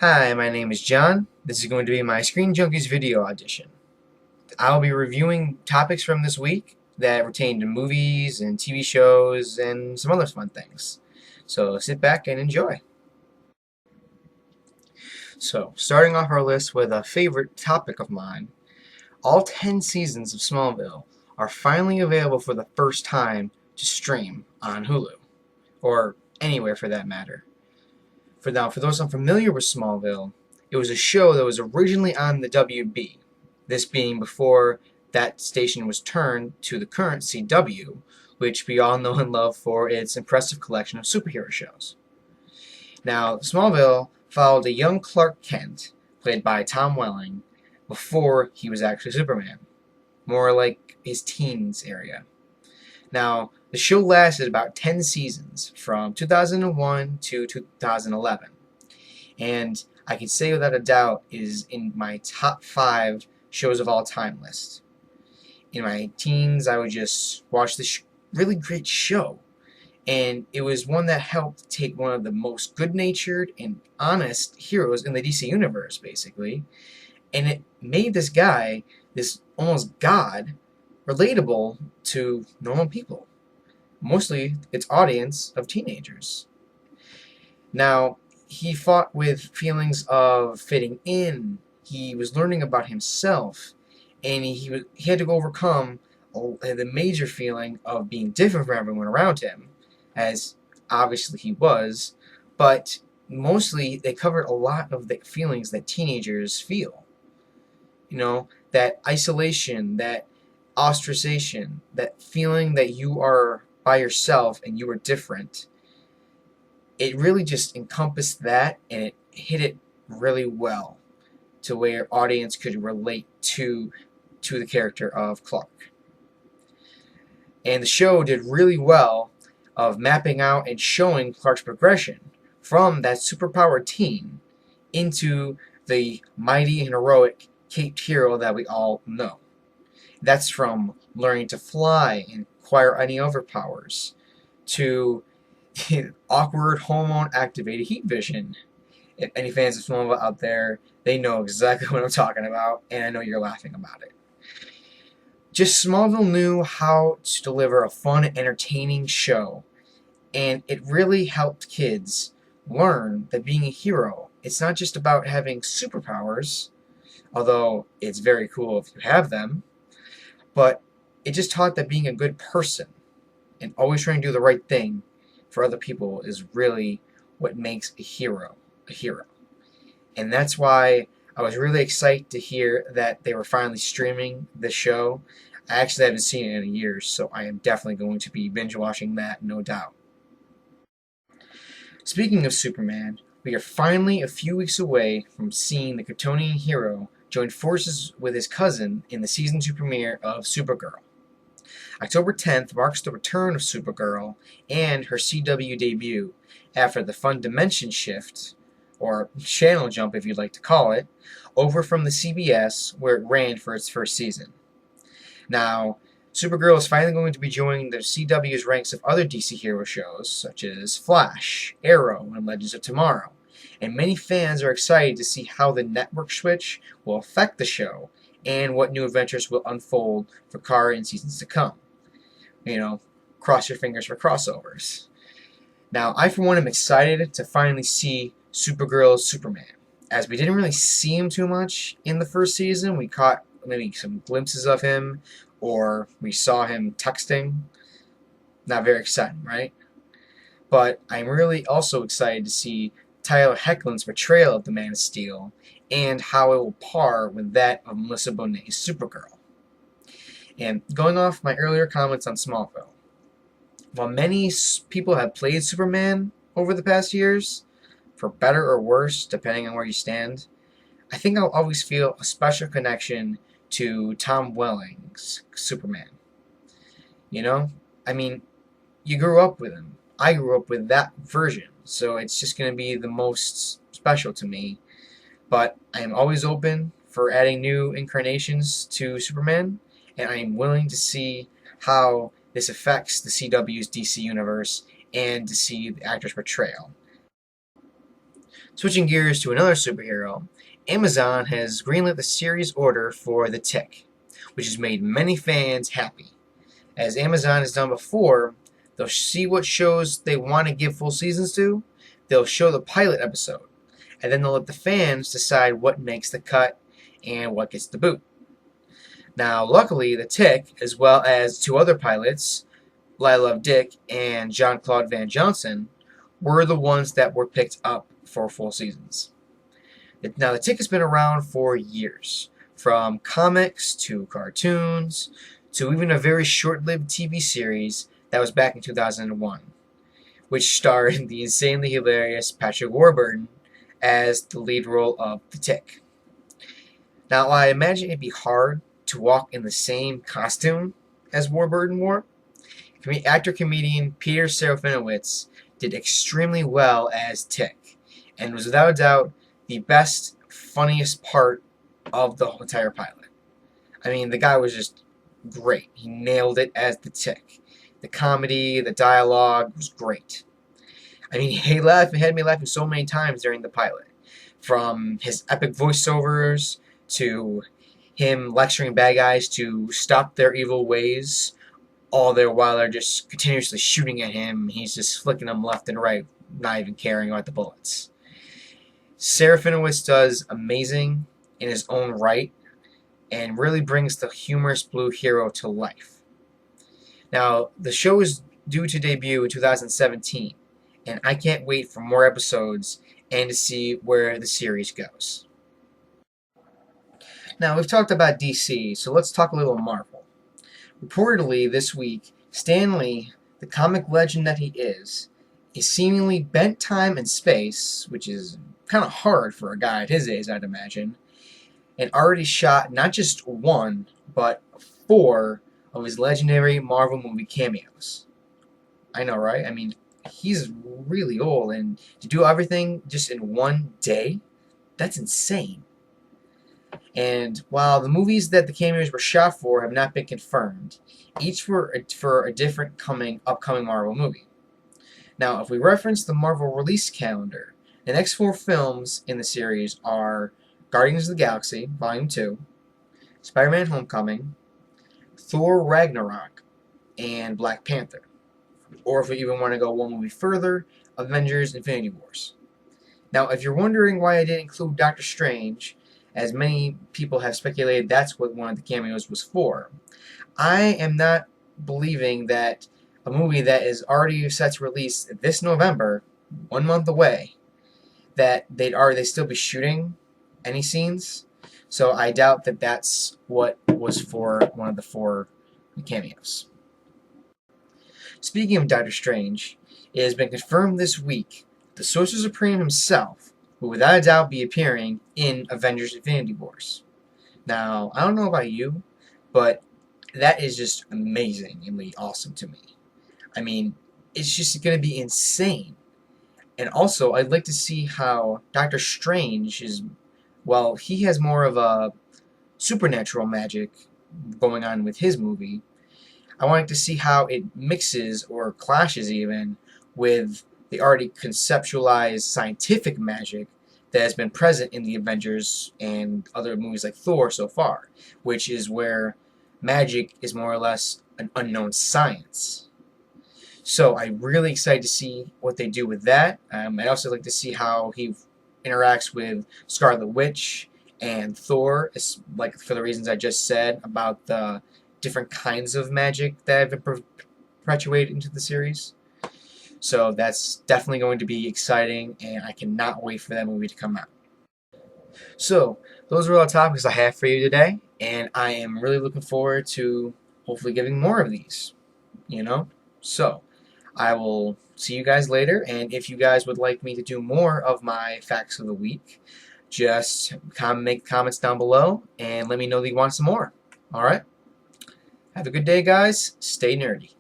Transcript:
Hi, my name is John. This is going to be my Screen Junkies video audition. I'll be reviewing topics from this week that pertain to movies and TV shows and some other fun things. So sit back and enjoy. So, starting off our list with a favorite topic of mine, all 10 seasons of Smallville are finally available for the first time to stream on Hulu, or anywhere for that matter. For those unfamiliar with Smallville, it was a show that was originally on the WB, this being before that station was turned to the current CW, which we all know and love for its impressive collection of superhero shows. Now, Smallville followed a young Clark Kent, played by Tom Welling, before he was actually Superman, more like his teens area. Now, the show lasted about 10 seasons, from 2001 to 2011, and I can say without a doubt is in my top 5 shows of all time list. In my teens, I would just watch this really great show, and it was one that helped take one of the most good-natured and honest heroes in the DC universe, basically, and it made this guy, this almost god, relatable to normal people, mostly its audience of teenagers. Now, he fought with feelings of fitting in. He was learning about himself, and he had to overcome the major feeling of being different from everyone around him, as obviously he was, but mostly they covered a lot of the feelings that teenagers feel. You know, that isolation, that ostracization, that feeling that you are by yourself and you are different. It really just encompassed that, and it hit it really well to where audience could relate to the character of Clark. And the show did really well of mapping out and showing Clark's progression from that superpowered teen into the mighty and heroic caped hero that we all know. That's from learning to fly and acquire any other powers to awkward hormone-activated heat vision. If any fans of Smallville out there, they know exactly what I'm talking about, and I know you're laughing about it. Just Smallville knew how to deliver a fun, entertaining show, and it really helped kids learn that being a hero, it's not just about having superpowers, although it's very cool if you have them, but it just taught that being a good person and always trying to do the right thing for other people is really what makes a hero a hero. And that's why I was really excited to hear that they were finally streaming the show. I actually haven't seen it in years, so I am definitely going to be binge watching that, no doubt. Speaking of Superman, we are finally a few weeks away from seeing the Kryptonian hero join forces with his cousin in the season 2 premiere of Supergirl. October 10th marks the return of Supergirl and her CW debut after the Fun Dimension shift, or channel jump if you'd like to call it, over from the CBS where it ran for its first season. Now, Supergirl is finally going to be joining the CW's ranks of other DC hero shows such as Flash, Arrow, and Legends of Tomorrow, and many fans are excited to see how the network switch will affect the show and what new adventures will unfold for Kara in seasons to come. You know, cross your fingers for crossovers. Now, I for one am excited to finally see Supergirl's Superman, as we didn't really see him too much in the first season. We caught maybe some glimpses of him, or we saw him texting. Not very exciting, right? But I'm really also excited to see Tyler Hoechlin's portrayal of the Man of Steel and how it will par with that of Melissa Bonet's Supergirl. And going off my earlier comments on Smallville, while many people have played Superman over the past years, for better or worse, depending on where you stand, I think I'll always feel a special connection to Tom Welling's Superman. You know? I mean, you grew up with him. I grew up with that version, so it's just going to be the most special to me. But I am always open for adding new incarnations to Superman, and I am willing to see how this affects the CW's DC universe and to see the actor's portrayal. Switching gears to another superhero, Amazon has greenlit the series order for The Tick, which has made many fans happy. As Amazon has done before, they'll see what shows they want to give full seasons to, they'll show the pilot episode, and then they'll let the fans decide what makes the cut and what gets the boot. Now, luckily, The Tick, as well as two other pilots, I Love Dick and Jean-Claude Van Johnson, were the ones that were picked up for full seasons. Now, The Tick has been around for years, from comics to cartoons to even a very short-lived TV series that was back in 2001, which starred the insanely hilarious Patrick Warburton as the lead role of The Tick. Now, I imagine it'd be hard to walk in the same costume as Warburton wore. Actor-comedian Peter Serafinowicz did extremely well as Tick, and was without a doubt the best, funniest part of the entire pilot. I mean, the guy was just great. He nailed it as the Tick. The comedy, the dialogue was great. I mean, he had me laughing so many times during the pilot. From his epic voiceovers to him lecturing bad guys to stop their evil ways, all there while they're just continuously shooting at him. He's just flicking them left and right, not even caring about the bullets. Serafinowicz does amazing in his own right and really brings the humorous blue hero to life. Now, the show is due to debut in 2017, and I can't wait for more episodes and to see where the series goes. Now, we've talked about DC, so let's talk a little Marvel. Reportedly this week, Stan Lee, the comic legend that he is seemingly bent time and space, which is kind of hard for a guy at his age, I'd imagine, and already shot not just one, but 4 of his legendary Marvel movie cameos. I know, right? I mean, he's really old, and to do everything just in one day, that's insane. And while the movies that the cameos were shot for have not been confirmed, each were for a different upcoming Marvel movie. Now, if we reference the Marvel release calendar, the next 4 films in the series are Guardians of the Galaxy, Volume 2, Spider-Man Homecoming, Thor Ragnarok, and Black Panther. Or if we even want to go one movie further, Avengers Infinity Wars. Now, if you're wondering why I didn't include Doctor Strange, as many people have speculated that's what one of the cameos was for, I am not believing that a movie that is already set to release this November, 1 month away, that they'd still be shooting any scenes. So I doubt that that's what was for one of the 4 cameos. Speaking of Doctor Strange, it has been confirmed this week the Sorcerer Supreme himself will without a doubt be appearing in Avengers Infinity Wars. Now, I don't know about you, but that is just amazingly awesome to me. I mean, it's just going to be insane. And also, I'd like to see how Doctor Strange is, well, he has more of a supernatural magic going on with his movie. I wanted to see how it mixes or clashes even with the already conceptualized scientific magic that has been present in the Avengers and other movies like Thor so far, which is where magic is more or less an unknown science. So I'm really excited to see what they do with that. I'd also like to see how he interacts with Scarlet Witch and Thor, like for the reasons I just said about the different kinds of magic that have been perpetuated into the series. So that's definitely going to be exciting, and I cannot wait for that movie to come out. So those are all the topics I have for you today, and I am really looking forward to hopefully giving more of these, So I will see you guys later, and if you guys would like me to do more of my Facts of the Week, just make comments down below and let me know that you want some more. Alright? Have a good day, guys. Stay nerdy.